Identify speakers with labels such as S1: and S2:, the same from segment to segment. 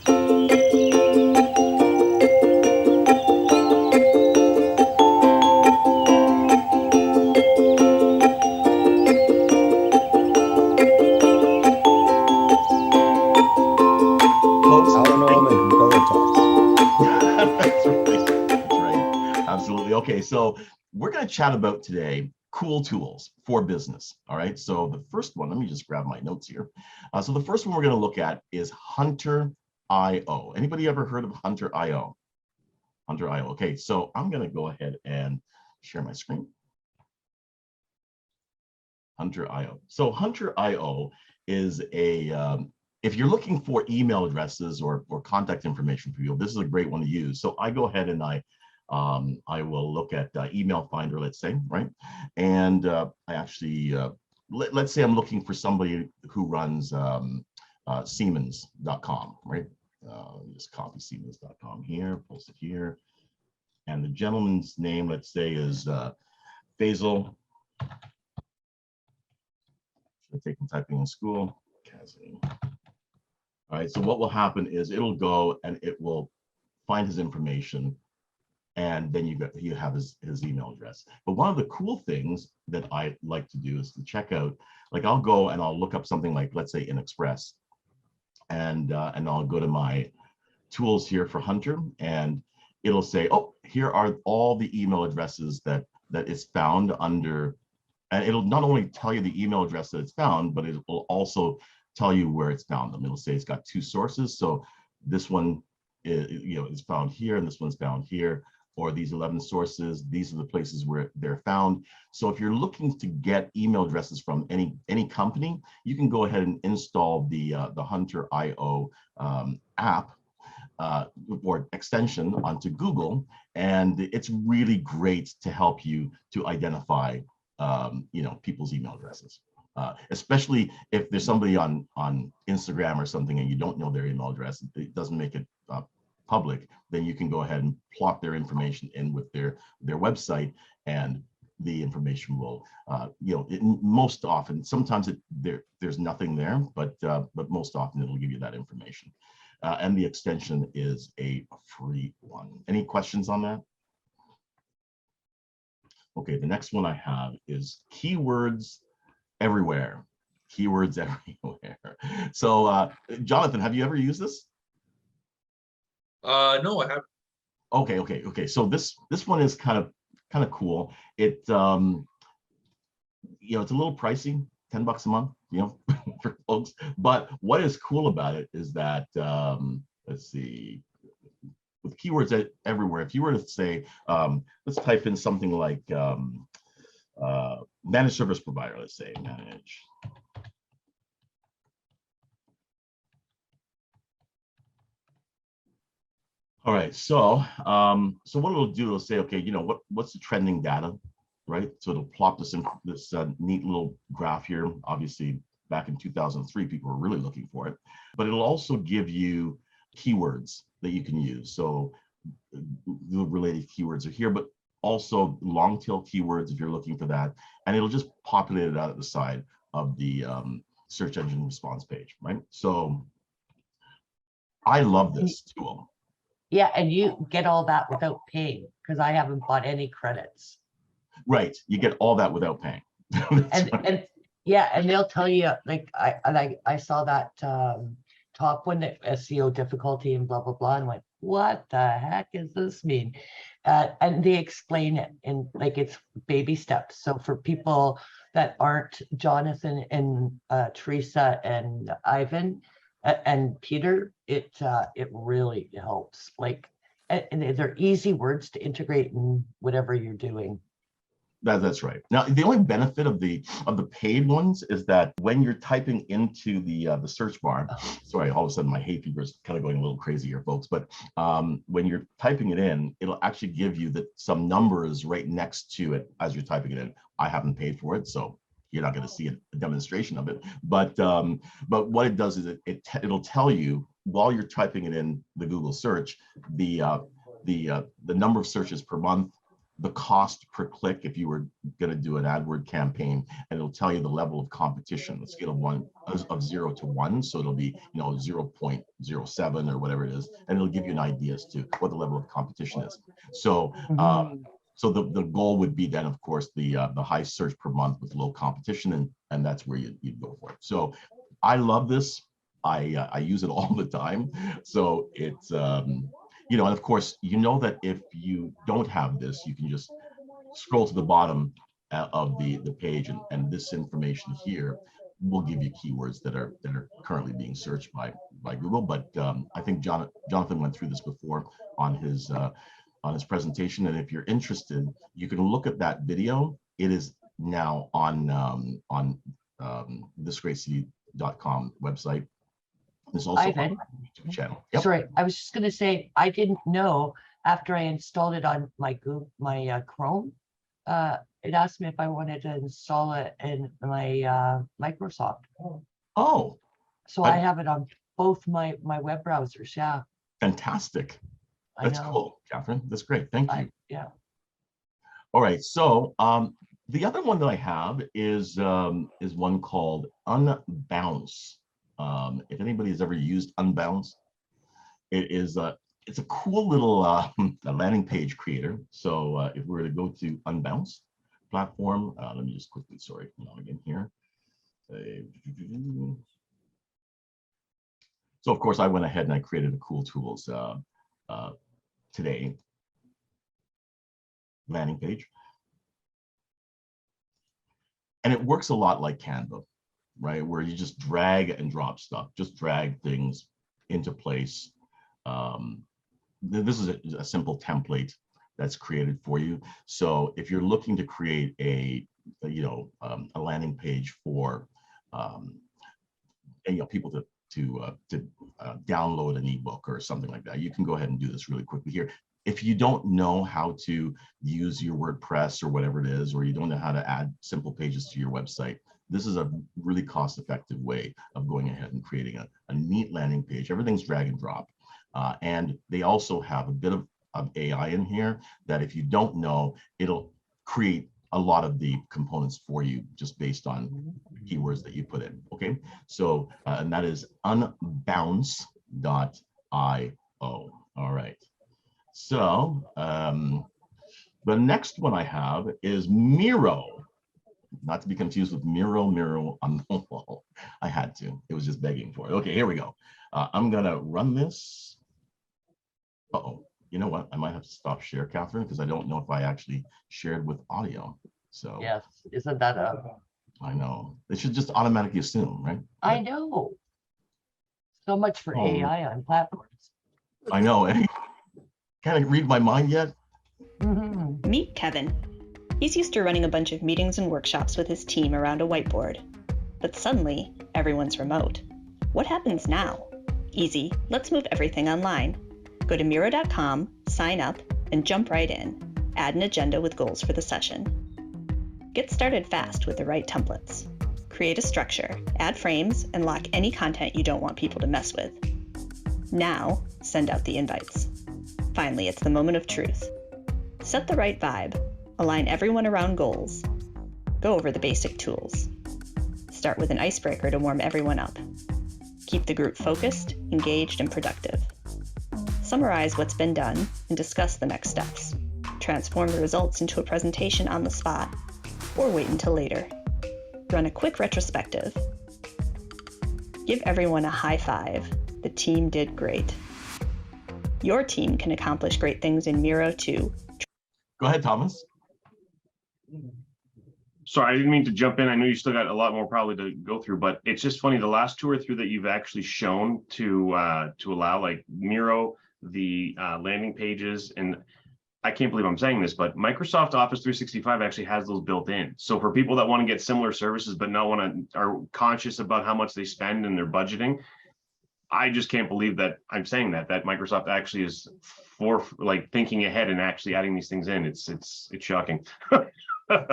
S1: Folks,
S2: Al-Anon and Gorilla Talk.
S1: that's right. That's right. Absolutely. Okay, so we're going to chat about today cool tools for business. All right. So the first one, let me just grab my notes here. So the first one we're going to look at is Hunter.io. Anybody ever heard of Hunter.io? Hunter.io. Okay, so I'm going to go ahead and share my screen. Hunter.io. So Hunter.io is if you're looking for email addresses or contact information for people, this is a great one to use. So I go ahead and I will look at email finder, let's say, right? And I actually, let's say I'm looking for somebody who runs Siemens.com, right? Just copy Siemens.com here, post it here. And the gentleman's name, let's say, is Faisal. Should have taken typing in school. Kazim. All right, so what will happen is it'll go and it will find his information, and then you have his email address. But one of the cool things that I like to do is to check out, like I'll go and I'll look up something like, let's say, in Express, and I'll go to my tools here for Hunter, and it'll say, oh, here are all the email addresses that is found under, and it'll not only tell you the email address that it's found, but it will also tell you where it's found them. It'll say it's got two sources. So this one is found here, and this one's found here, or these 11 sources, these are the places where they're found. So if you're looking to get email addresses from any company, you can go ahead and install the Hunter.io app or extension onto Google, and it's really great to help you to identify people's email addresses. Especially if there's somebody on Instagram or something and you don't know their email address, it doesn't make it public, then you can go ahead and plot their information in with their website, and the information will, most often, sometimes there's nothing there, but most often it'll give you that information. And the extension is a free one. Any questions on that? Okay, the next one I have is keywords everywhere. Keywords everywhere. So, Jonathan, have you ever used this?
S3: No, I haven't.
S1: Okay. So this one is kind of cool. It it's a little pricey, $10 a month, for folks. But what is cool about it is that let's see, with keywords everywhere, if you were to say, let's type in something like managed service provider, let's say, manage. All right, so what it'll do, it'll say, okay, what's the trending data, right? So it'll plot this neat little graph here. Obviously, back in 2003, people were really looking for it, but it'll also give you keywords that you can use. So the related keywords are here, but also long tail keywords if you're looking for that, and it'll just populate it out at the side of the search engine response page, right? So I love this tool.
S4: Yeah, and you get all that without paying, because I haven't bought any credits.
S1: Right, you get all that without paying.
S4: and yeah, and they'll tell you, like I saw that top one, that SEO difficulty and blah blah blah, and went, what the heck does this mean? And they explain it in, like, it's baby steps. So for people that aren't Jonathan and Teresa and Ivan and Peter, it really helps. Like, and they're easy words to integrate in whatever you're doing.
S1: That's right. Now, the only benefit of the paid ones is that when you're typing into the search bar, sorry, all of a sudden my hay fever is kind of going a little crazy here, folks. But when you're typing it in, it'll actually give you some numbers right next to it as you're typing it in. I haven't paid for it, so you're not going to see a demonstration of it. But what it does is it'll tell you while you're typing it in the Google search the number of searches per month, the cost per click if you were going to do an AdWord campaign, and it'll tell you the level of competition, the scale of 0 to 1. So it'll be 0.07 or whatever it is, and it'll give you an idea as to what the level of competition is. So so the goal would be then, of course, the high search per month with low competition, and that's where you'd go for it. So I love this. I use it all the time. So it's and of course, that if you don't have this, you can just scroll to the bottom of the page, and this information here will give you keywords that are currently being searched by Google. But I think Jonathan went through this before on his presentation, and if you're interested, you can look at that video. It is now on thisgreatcity.com website. There's also on my YouTube channel. Yep.
S4: Sorry, I was just going to say, I didn't know after I installed it on my Chrome, it asked me if I wanted to install it in my Microsoft.
S1: Oh.
S4: So I have it on both my web browsers. Yeah.
S1: Fantastic. That's cool, Catherine. That's great. Thank you.
S4: Yeah.
S1: All right. So the other one that I have is one called Unbounce. If anybody has ever used Unbounce, it's a cool little landing page creator. So if we were to go to Unbounce platform, let me just quickly, log in here. So of course I went ahead and I created a cool tools today landing page, and it works a lot like Canva, right? Where you just drag and drop stuff, just drag things into place. This is a simple template that's created for you. So if you're looking to create a landing page for people to download an ebook or something like that, you can go ahead and do this really quickly here. If you don't know how to use your WordPress or whatever it is, or you don't know how to add simple pages to your website, this is a really cost-effective way of going ahead and creating a neat landing page. Everything's drag and drop. And they also have a bit of AI in here that if you don't know, it'll create a lot of the components for you just based on keywords that you put in. Okay, so and that is unbounce.io. All right. So the next one I have is Miro. Not to be confused with Miro on the wall. I had to. It was just begging for it. Okay, here we go. I'm gonna run this. Uh-oh. You know what? I might have to stop share, Catherine, because I don't know if I actually shared with audio. So
S4: yes, isn't that
S1: I know. They should just automatically assume, right?
S4: I know. So much for AI on platforms.
S1: I know. Can't it read my mind yet?
S3: Meet Kevin. He's used to running a bunch of meetings and workshops with his team around a whiteboard. But suddenly, everyone's remote. What happens now? Easy. Let's move everything online. Go to Miro.com, sign up, and jump right in. Add an agenda with goals for the session. Get started fast with the right templates. Create a structure, add frames, and lock any content you don't want people to mess with. Now, send out the invites. Finally, it's the moment of truth. Set the right vibe. Align everyone around goals. Go over the basic tools. Start with an icebreaker to warm everyone up. Keep the group focused, engaged, and productive. Summarize what's been done and discuss the next steps. Transform the results into a presentation on the spot, or wait until later. Run a quick retrospective. Give everyone a high five. The team did great. Your team can accomplish great things in Miro too.
S1: Go ahead, Thomas.
S5: Sorry, I didn't mean to jump in. I know you still got a lot more probably to go through, but it's just funny. The last two or three that you've actually shown to allow, like Miro, the landing pages, and I can't believe I'm saying this, but Microsoft Office 365 actually has those built in. So for people that want to get similar services but are conscious about how much they spend and their budgeting, I just can't believe that I'm saying that Microsoft actually is thinking ahead and actually adding these things in. It's shocking.
S1: You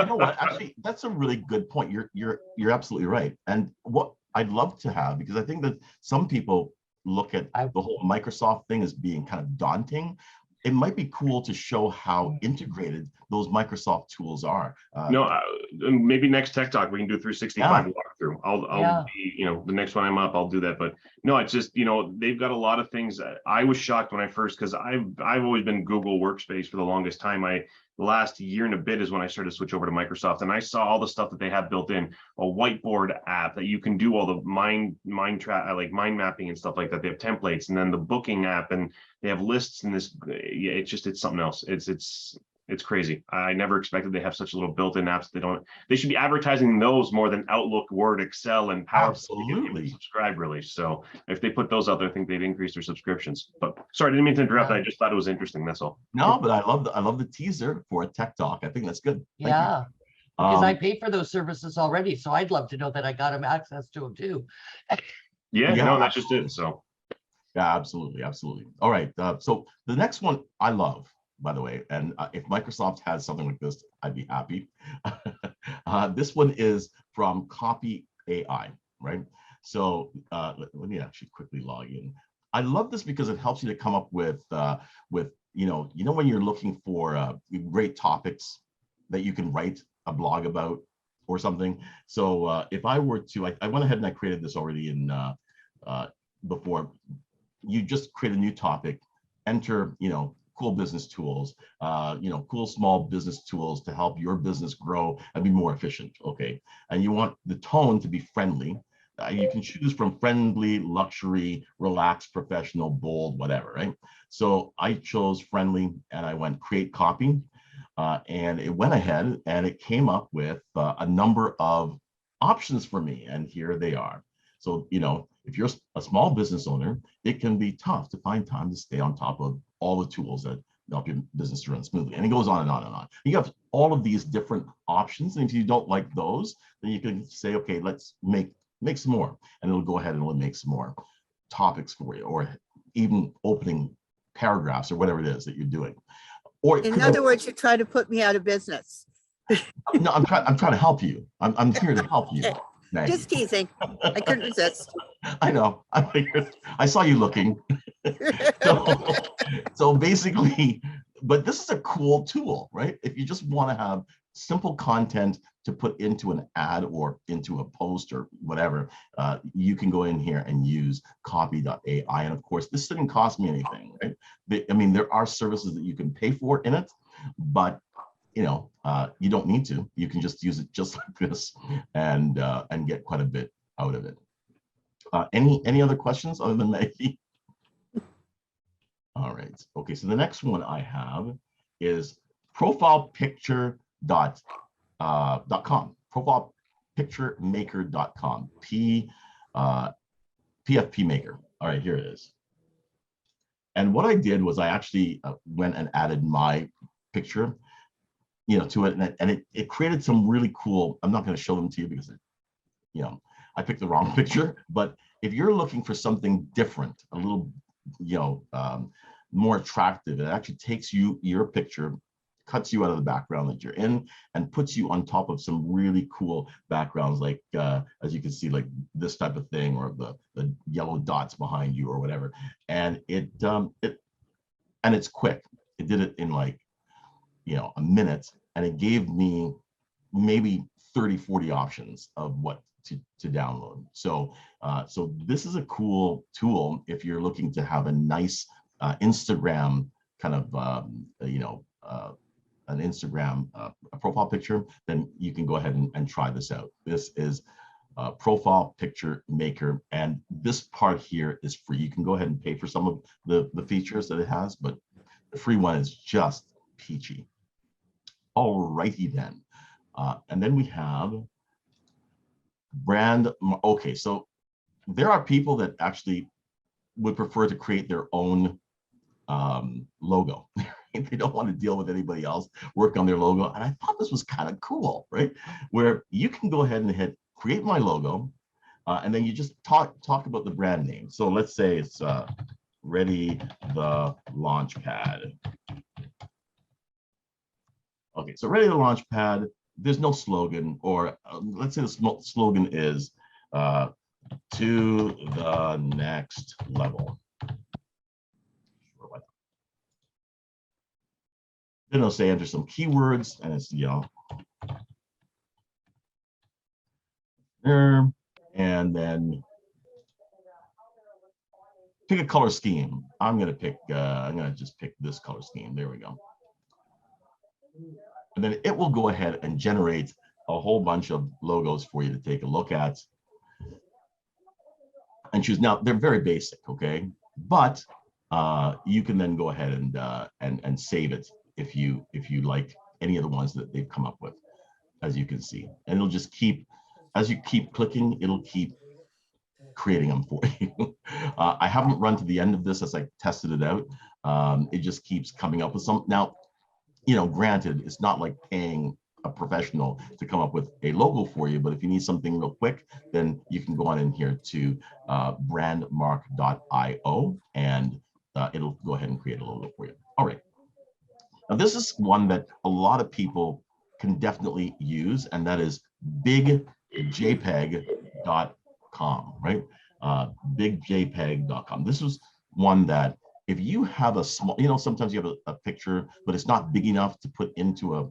S1: know what? Actually, that's a really good point. You're absolutely right. And what I'd love to have, because I think that some people look at the whole Microsoft thing as being kind of daunting. it might be cool to show how integrated those Microsoft tools are.
S5: No, maybe next Tech Talk we can do 365 walkthrough. I'll be, you know, the next one I'm up, I'll do that. But no, it's just, you know, they've got a lot of things. I was shocked when I first, because I've always been Google Workspace for the longest time. The last year and a bit is when I started to switch over to Microsoft, and I saw all the stuff that they have built in, a whiteboard app that you can do all the mind mapping and stuff like that. They have templates, and then the booking app, and they have lists, and this, it's something else. It's crazy. I never expected they have such little built-in apps. They should be advertising those more than Outlook, Word, Excel, and PowerPoint.
S1: Absolutely.
S5: Subscribe really. So if they put those out there, I think they'd increase their subscriptions. But sorry, I didn't mean to interrupt. I just thought it was interesting. That's all.
S1: No, but I love the teaser for a Tech Talk. I think that's good. Thank
S4: Yeah,
S1: you.
S4: because I pay for those services already, so I'd love to know that I got them access to them too.
S5: Yeah, no, that's just it. So
S1: yeah, absolutely. All right. So the next one I love, by the way, and if Microsoft has something like this, I'd be happy. This one is from Copy AI, right? So let me actually quickly log in. I love this because it helps you to come up with you know when you're looking for great topics that you can write a blog about or something. So if I were to, I went ahead and I created this already in before. You just create a new topic, enter, you know, cool business tools, you know, cool small business tools to help your business grow and be more efficient. Okay. And you want the tone to be friendly. You can choose from friendly, luxury, relaxed, professional, bold, whatever, right? So I chose friendly and I went create copy. And it went ahead and it came up with a number of options for me. And here they are. So, you know, if you're a small business owner, it can be tough to find time to stay on top of all the tools that help your business to run smoothly. And it goes on and on and on. You have all of these different options. And if you don't like those, then you can say, okay, let's make some more. And it'll go ahead and it'll make some more topics for you, or even opening paragraphs or whatever it is that you're doing. Or
S6: In other words, you try to put me out of business.
S1: no, I'm trying to help you. I'm here to help you. Maggie.
S6: Just teasing. I couldn't resist.
S1: I know. I saw you looking. So basically, but this is a cool tool, right? If you just want to have simple content to put into an ad or into a post or whatever, you can go in here and use copy.ai. And of course, this didn't cost me anything, right? I mean, there are services that you can pay for in it, but you know, you don't need to. You can just use it just like this and get quite a bit out of it. Any other questions other than Maggie? All right. Okay. So the next one I have is profilepicture.com. Profilepicturemaker.com. PFP Maker. All right. Here it is. And what I did was I actually went and added my picture, you know, to it, and it created some really cool. I'm not going to show them to you because, you know, I picked the wrong picture. But if you're looking for something different, a little, you know, more attractive, it actually takes your picture, cuts you out of the background that you're in, and puts you on top of some really cool backgrounds, like as you can see, like this type of thing, or the yellow dots behind you, or whatever. And it's quick. It did it in like, you know, a minute, and it gave me maybe 30-40 options of what to download. So so this is a cool tool if you're looking to have a nice Instagram kind of you know, an Instagram a profile picture, then you can go ahead and try this out. This is Profile Picture Maker, and this part here is free. You can go ahead and pay for some of the features that it has, but the free one is just peachy. All righty then. And then we have brand. Okay, so there are people that actually would prefer to create their own logo. They don't want to deal with anybody else, work on their logo. And I thought this was kind of cool, right? Where you can go ahead and hit create my logo, and then you just talk about the brand name. So let's say it's Ready the Launchpad. Okay, so Ready the Launchpad. There's no slogan, or let's say the slogan is to the next level. Then it'll say enter some keywords, and it's, you know, there, and then pick a color scheme. I'm gonna just pick this color scheme. There we go. And then it will go ahead and generate a whole bunch of logos for you to take a look at and choose. Now they're very basic, okay, but you can then go ahead and save it if you like any of the ones that they've come up with, as you can see. And it'll just keep, as you keep clicking, it'll keep creating them for you. I haven't run to the end of this as I tested it out. It just keeps coming up with some. Now, you know, granted, it's not like paying a professional to come up with a logo for you, but if you need something real quick, then you can go on in here to brandmark.io, and it'll go ahead and create a logo for you. All right. Now, this is one that a lot of people can definitely use, and that is bigjpeg.com, right? Bigjpeg.com. This is one that if you have a small, you know, sometimes you have a picture, but it's not big enough to put into a,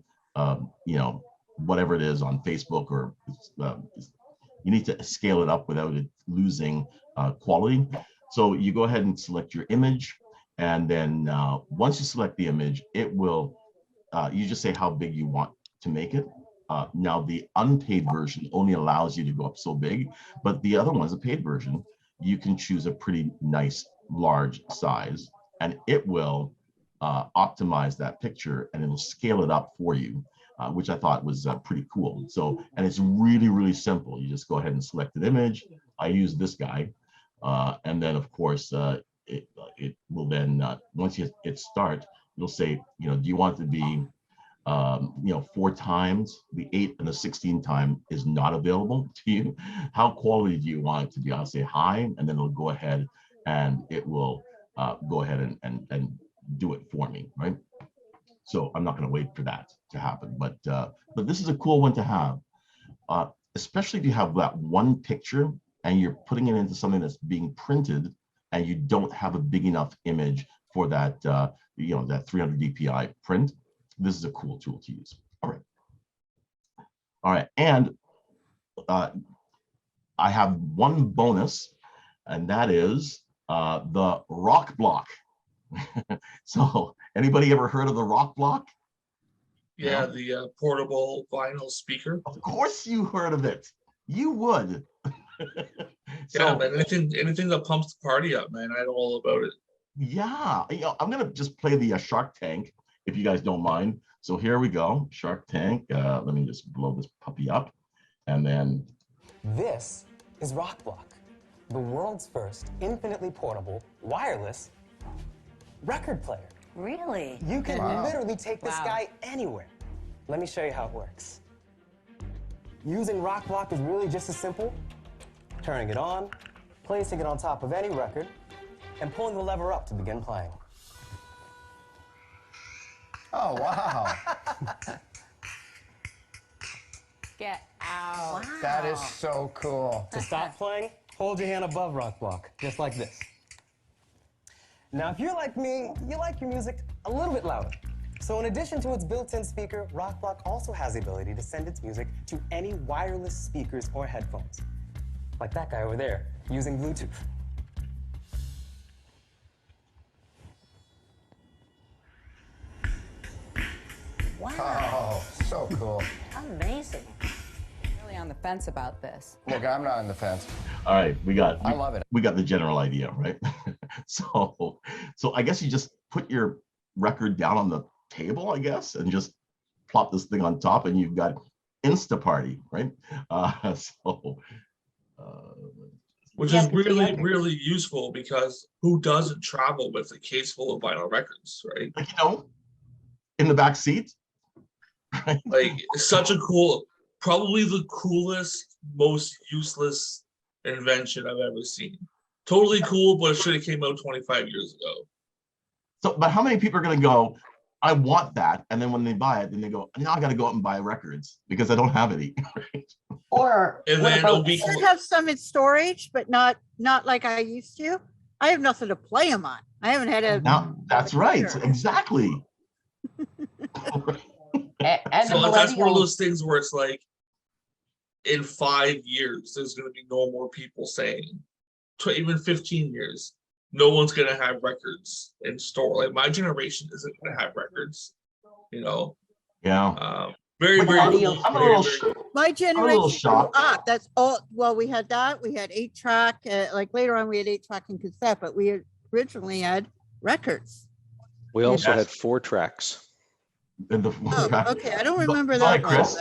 S1: you know, whatever it is on Facebook, or you need to scale it up without it losing quality. So you go ahead and select your image, and then once you select the image, it will, you just say how big you want to make it. Now the unpaid version only allows you to go up so big, but the other one is a paid version. You can choose a pretty nice large size, and it will optimize that picture, and it'll scale it up for you, which I thought was pretty cool. So, and it's really, really simple. You just go ahead and select an image. I use this guy, and then of course it will then once you hit start, it'll say, you know, do you want it to be, you know, 4 times? The 8 and the 16 time is not available to you. How quality do you want it to be? I'll say high, and then it'll go ahead and it will go ahead and do it for me, right? So I'm not going to wait for that to happen, but this is a cool one to have, especially if you have that one picture and you're putting it into something that's being printed, and you don't have a big enough image for that, you know, that 300 dpi print. This is a cool tool to use. All right, and I have one bonus, and that is the rock block. So anybody ever heard of the rock block?
S7: Yeah,
S1: No?
S7: the portable vinyl speaker.
S1: Of course you heard of it. You would. So,
S7: Yeah, man, anything that pumps the party up, man. I know all about it.
S1: yeah, you know, I'm gonna just play the Shark Tank, if you guys don't mind. So here we go, Shark Tank. Let me just blow this puppy up, and then.
S8: This is Rockblock, the world's first infinitely portable, wireless record player.
S9: Really?
S8: You can literally take this guy anywhere. Let me show you how it works. Using Rockblock is really just as simple. Turning it on, placing it on top of any record, and pulling the lever up to begin playing.
S2: Oh, wow.
S9: Get out. Wow.
S2: That is so cool.
S8: To stop playing, hold your hand above Rockblock, just like this. Now, if you're like me, you like your music a little bit louder. So in addition to its built-in speaker, Rockblock also has the ability to send its music to any wireless speakers or headphones. Like that guy over there, using Bluetooth.
S9: Wow.
S2: Oh, so cool.
S9: Amazing. Really on the fence about this.
S2: Look, I'm not on the fence.
S1: All right,
S2: I love it.
S1: We got the general idea, right? So I guess you just put your record down on the table, I guess, and just plop this thing on top, and you've got Insta Party, right?
S7: Which is really, really useful, because who doesn't travel with a case full of vinyl records, right?
S1: Like, you know, in the back seat. Right?
S7: Like, it's such a cool, probably the coolest, most useless invention I've ever seen. Totally cool, but it should have came out 25 years ago.
S1: So, but how many people are going to go, I want that, and then when they buy it, then they go, now I got to go out and buy records because I don't have any. Right?
S4: Or
S7: And
S4: what
S7: then
S4: about-
S7: it'll be
S6: I have some in storage, but not like I used to. I have nothing to play them on. I haven't had a.
S1: Now, that's right, exactly.
S4: And the
S7: So that's one of
S4: millennials,
S7: those things where it's like, in 5 years, there's going to be no more people saying, even 15 years, no one's going to have records in store. Like my generation isn't going to have records, you know.
S1: Yeah.
S7: Very, very
S4: Millennials-
S7: cool.
S1: I'm a
S7: Very,
S1: little
S7: very
S1: sh-
S7: cool.
S6: My
S1: I'm a little
S6: generation grew
S1: shocked.
S6: up. That's all. Well, we had that. We had 8-track. Like later on, we had 8-track and cassette, but we originally had records.
S10: We also
S1: Yes.
S10: had 4 tracks.
S1: In the
S6: Oh, okay. I don't remember
S1: Go ahead,
S6: that one.
S1: Chris.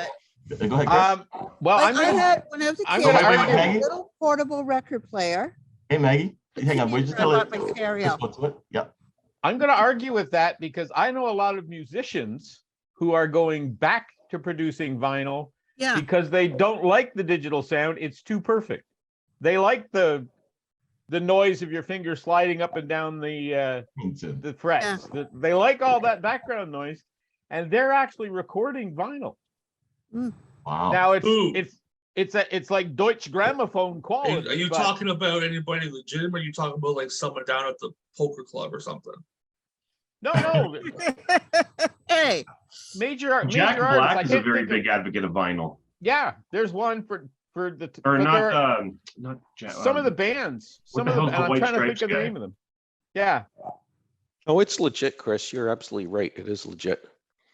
S6: But,
S1: Go ahead, Chris.
S11: Well,
S6: like
S11: I'm gonna,
S6: I had when I was a
S11: I'm
S6: kid,
S11: gonna
S6: I
S1: argue-
S6: had a
S1: Maggie?
S6: little portable record player.
S1: Hey, Maggie.
S6: The
S1: Hang on.
S6: CDs
S1: We're just
S6: where I
S1: gonna
S6: bought my
S1: let
S6: stereo.
S1: Chris go to it. Yep.
S11: I'm gonna argue with that because I know a lot of musicians who are going back to producing vinyl
S6: Yeah.
S11: because they don't like the digital sound. It's too perfect. They like the noise of your finger sliding up and down the frets. They like all that background noise, and they're actually recording vinyl.
S1: Wow.
S11: Now
S7: Ooh.
S11: it's like Deutsche Grammophon quality.
S7: Are you
S11: but-
S7: talking about anybody legit, or are you talking about like someone down at the poker club or something?
S11: No.
S6: Hey.
S11: Major
S5: Jack
S11: major artists. I
S5: Black is a
S11: can't
S5: very
S11: think of-
S5: big advocate of vinyl.
S11: Yeah, there's one for the
S5: Or
S11: but
S5: not,
S11: there are
S5: not Jack.
S11: some of the bands.
S5: what
S11: Some
S5: the
S11: of them,
S5: hell's the
S11: and I'm
S5: White
S11: trying to think
S5: Stripes
S11: of the
S5: guy?
S11: name of them. Yeah.
S10: Oh, it's legit, Chris. You're absolutely right. It is legit.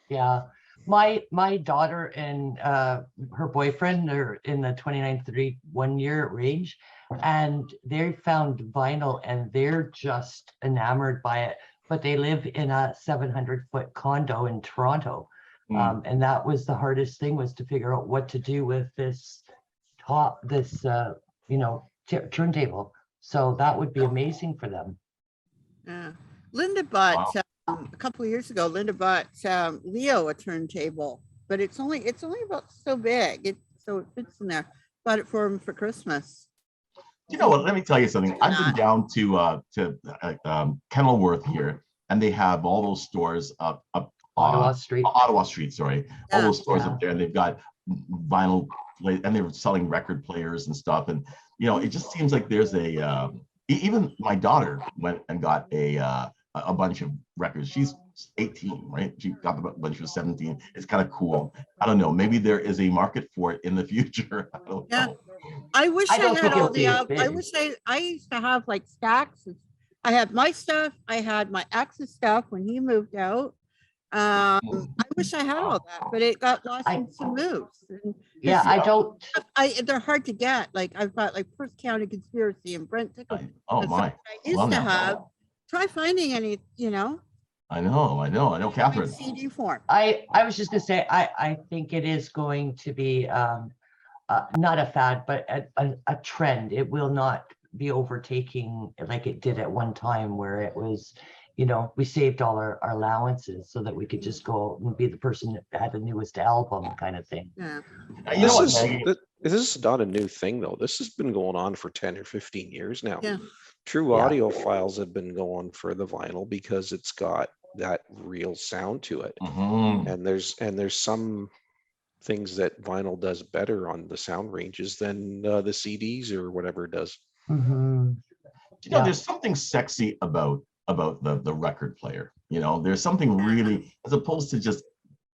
S4: yeah. My daughter and her boyfriend are in the 29-31 year range, and they found vinyl and they're just enamored by it. But they live in a 700-foot condo in Toronto. And that was the hardest thing, was to figure out what to do with this turntable. So that would be amazing for them.
S6: Yeah. Linda bought a couple of years ago. Linda bought Leo a turntable, but it's only about so big. So it fits in there. Bought it for him for Christmas.
S1: You know what? Let me tell you something. I've been down to Kenilworth here, and they have all those stores up
S4: Ottawa Street.
S1: Ottawa Street, sorry. All those stores
S4: Yeah.
S1: up there, and they've got vinyl and they were selling record players and stuff. And it just seems like there's a even my daughter went and got a bunch of records. She's 18, right? She got them when she was 17. It's kind of cool. I don't know. Maybe there is a market for it in the future. I don't know.
S6: I wish I
S4: don't
S6: had
S4: think
S6: all
S4: it'll be
S6: the
S4: as
S6: I
S4: big.
S6: wish I used to have like stacks. I had my stuff. I had my ex's stuff when he moved out. I wish I had all that, but it got lost in some moves. And
S4: Yeah, I don't.
S6: they're hard to get. Like I've got like First County Conspiracy and Brent Tickle.
S1: Oh
S6: That's
S1: my.
S6: something I used
S1: Well,
S6: to
S1: now.
S6: have. Try finding any,
S1: I know, Catherine.
S6: CD form.
S4: I was just gonna say, I think it is going to be not a fad, but a trend. It will not be overtaking like it did at one time, where it was, we saved all our allowances so that we could just go and be the person that had the newest album kind of thing.
S6: Yeah.
S1: You know what, Maggie?
S10: This is not a new thing, though. This has been going on for 10 or 15 years now.
S6: Yeah.
S10: True
S4: Yeah.
S10: audiophiles have been going for the vinyl because it's got that real sound to it.
S1: Mhm.
S10: And there's some things that vinyl does better on the sound ranges than the CDs or whatever it does.
S4: Yeah.
S1: There's something sexy about the record player. There's something really, as opposed to just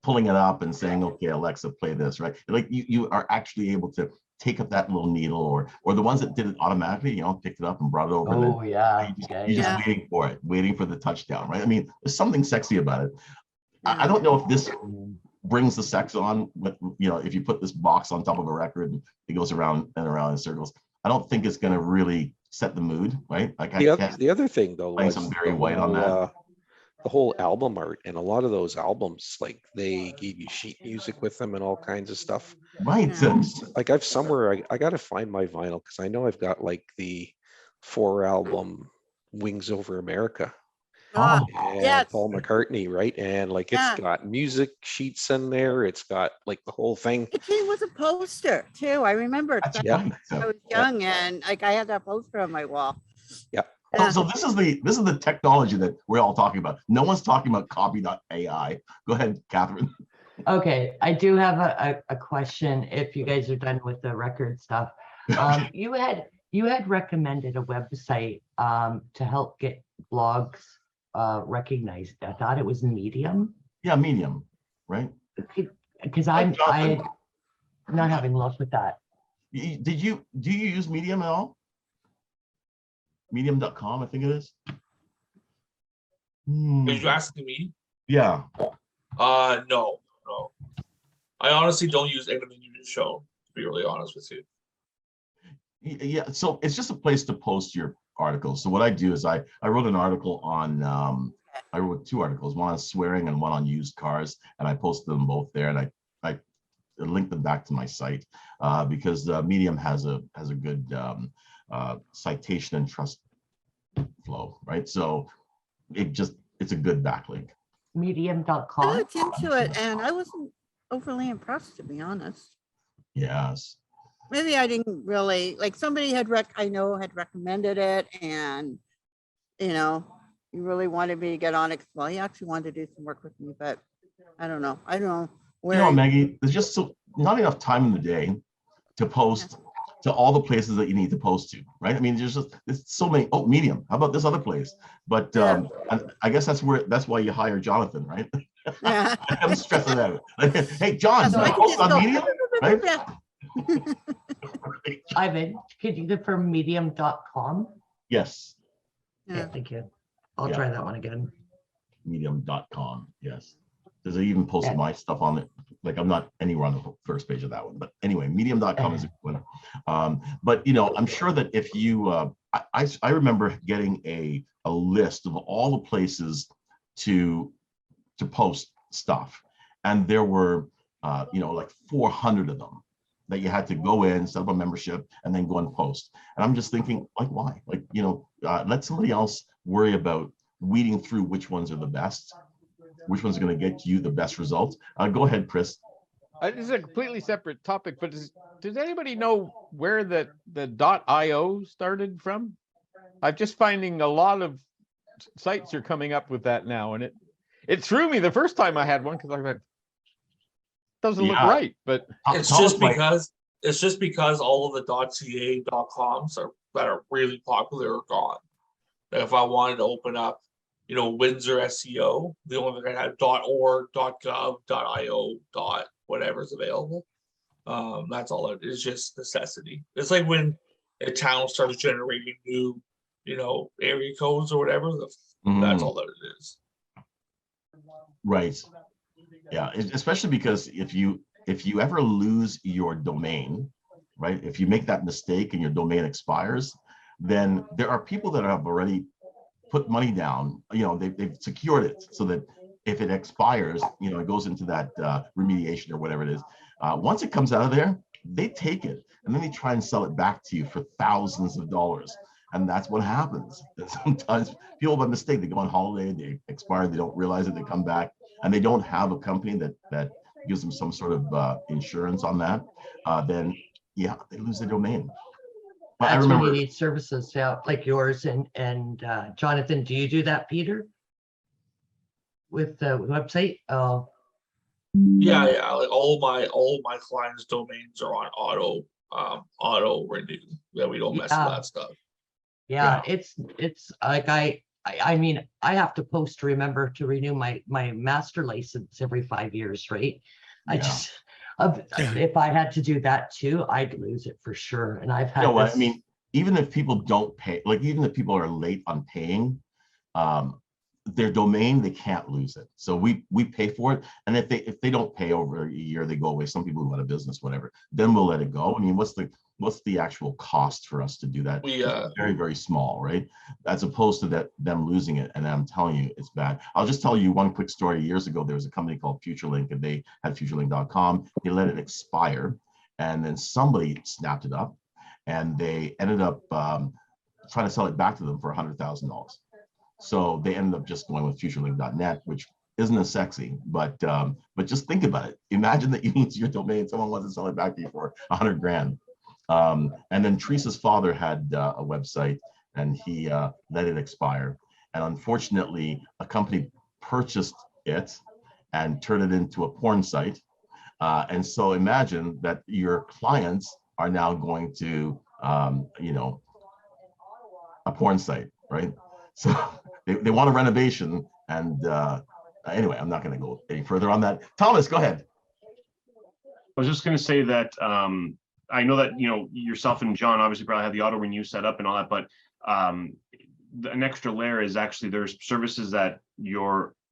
S1: pulling it up and saying, okay, Alexa, play this, right? Like you are actually able to take up that little needle, or the ones that did it automatically, picked it up and brought it over.
S4: Oh yeah.
S1: You're just waiting for it, waiting for the touchdown, right? I mean, there's something sexy about it. I don't know if this brings the sex on, but if you put this box on top of a record and it goes around and around in circles, I don't think it's going to really set the mood, right? Like
S10: The other thing, though,
S1: playing
S10: was
S1: some Barry
S10: the
S1: White on that.
S10: the whole album art, and a lot of those albums, like they gave you sheet music with them and all kinds of stuff.
S1: Right.
S10: Like I got to find my vinyl, because I know I've got like the 4-album Wings Over America.
S6: Oh,
S10: And
S6: yes.
S10: Paul McCartney, right? And like it's got music sheets in there. It's got like the whole thing.
S6: It came with a poster too. I remember
S1: That's
S6: back
S10: Yeah.
S6: when I was young, and like I had that poster on my wall.
S10: Yeah.
S1: So this is the technology that we're all talking about. No one's talking about copy.ai. Go ahead, Catherine.
S4: Okay, I do have a question. If you guys are done with the record stuff, you had recommended a website to help get blogs recognized. I thought it was Medium.
S1: Yeah, Medium, right?
S4: Because I'm not having luck with that.
S1: Do you use Medium at all? Medium.com, I think it is.
S7: Are you asking me?
S1: Yeah.
S7: No. I honestly don't use anything you just shown, to be really honest with you.
S1: Yeah, so it's just a place to post your articles. So what I do is I wrote an article on I wrote 2 articles, one on swearing and one on used cars, and I posted them both there, and I linked them back to my site because Medium has a good citation and trust flow, right? So it's a good backlink.
S4: Medium.com.
S6: I looked into it and I wasn't overly impressed, to be honest.
S1: Yes.
S6: Maybe I didn't really like somebody had had recommended it, and you really wanted me to get on it. Well, he actually wanted to do some work with me, but I don't know where.
S1: Maggie, there's just not enough time in the day to post to all the places that you need to post to, right? I mean, there's so many. Oh, Medium. How about this other place? But I guess that's why you hire Jonathan, right?
S6: Yeah.
S1: I'm stressing that. Hey, John,
S6: So I can
S1: post
S6: just
S1: on
S6: go,
S1: Medium, right?
S4: Ivan, could you go for medium.com?
S1: Yes.
S4: Yeah, thank you. I'll try that one again.
S1: Medium.com. Yes. Does it even post my stuff on it? Like I'm not anywhere on the first page of that one, but anyway, medium.com is a good one. But I'm sure that if you, I remember getting a list of all the places to post stuff, and there were like 400 of them that you had to go in, set up a membership, and then go and post. And I'm just thinking, like, why? Like, let somebody else worry about weeding through which ones are the best, which one's going to get you the best results. Go ahead, Chris.
S11: This is a completely separate topic, but does anybody know where the .io started from? I'm just finding a lot of sites are coming up with that now, and it threw me the first time I had one because I thought, doesn't look right, but
S7: it's just because all of the .ca, .coms that are really popular are gone. If I wanted to open up, Windsor SEO, the only thing I had .org, .gov, .io, whatever's available. That's all it is, just necessity. It's like when a town starts generating new, area codes or whatever. That's all that it is.
S1: Right. Yeah, especially because if you ever lose your domain, right? If you make that mistake and your domain expires, then there are people that have already put money down. They've secured it so that if it expires, it goes into that remediation or whatever it is. Once it comes out of there, they take it and then they try and sell it back to you for thousands of dollars. And that's what happens. And sometimes people by mistake, they go on holiday, they expire, they don't realize it, they come back, and they don't have a company that gives them some sort of insurance on that. Then they lose their domain. But
S4: That's
S1: I remember
S4: when you need services like yours and Jonathan. Do you do that, Peter? With the website? Oh.
S7: Yeah. Like all my clients' domains are on auto renew. Yeah, we don't mess with that stuff.
S4: Yeah, it's like I mean, I have to post to remember to renew my master license every 5 years, right? I just if I had to do that too, I'd lose it for sure. And I've had
S1: I mean, even if people don't pay, like even if people are late on paying, their domain, they can't lose it. So we pay for it. And if they don't pay over a year, they go away. Some people go out of business, whatever, then we'll let it go. I mean, what's the actual cost for us to do that? It's very, very small, right? As opposed to them losing it. And I'm telling you, it's bad. I'll just tell you one quick story. Years ago, there was a company called FutureLink, and they had futurelink.com. They let it expire, and then somebody snapped it up, and they ended up trying to sell it back to them for $100,000. So they ended up just going with futurelink.net, which isn't as sexy, but just think about it. Imagine that you lose your domain, someone wants to sell it back to you for $100 grand. And then Teresa's father had a website, and he let it expire. And unfortunately, a company purchased it and turned it into a porn site. And so imagine that your clients are now going to, a porn site, right? So they want a renovation, and Anyway, I'm not going to go any further on that. Thomas, go ahead.
S5: I was just going to say that I know that yourself and John obviously probably have the auto renew set up and all that, but an extra layer is actually there's services that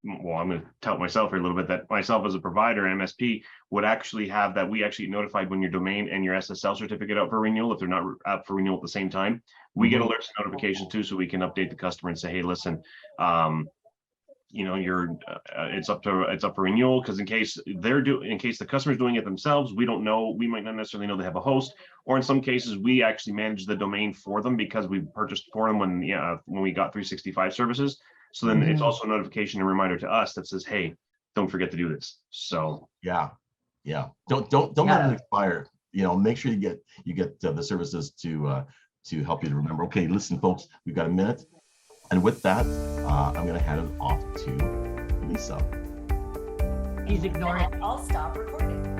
S5: I'm going to tout myself here a little bit, that myself as a provider, MSP, would actually have that we actually notified when your domain and your SSL certificate out for renewal. If they're not up for renewal at the same time, we get alerts and notifications too, so we can update the customer and say, hey, listen, it's up for renewal, because in case the customer's doing it themselves, we don't know, we might not necessarily know they have a host, or in some cases we actually manage the domain for them because we purchased for them when we got 365 services. So then it's also a notification and reminder to us that says, hey, don't forget to do this. So
S1: yeah, don't let it expire. Make sure you get the services to help you to remember. Okay, listen, folks, we've got a minute. And with that, I'm going to hand it off to Lisa.
S4: He's ignoring.
S9: I'll stop recording.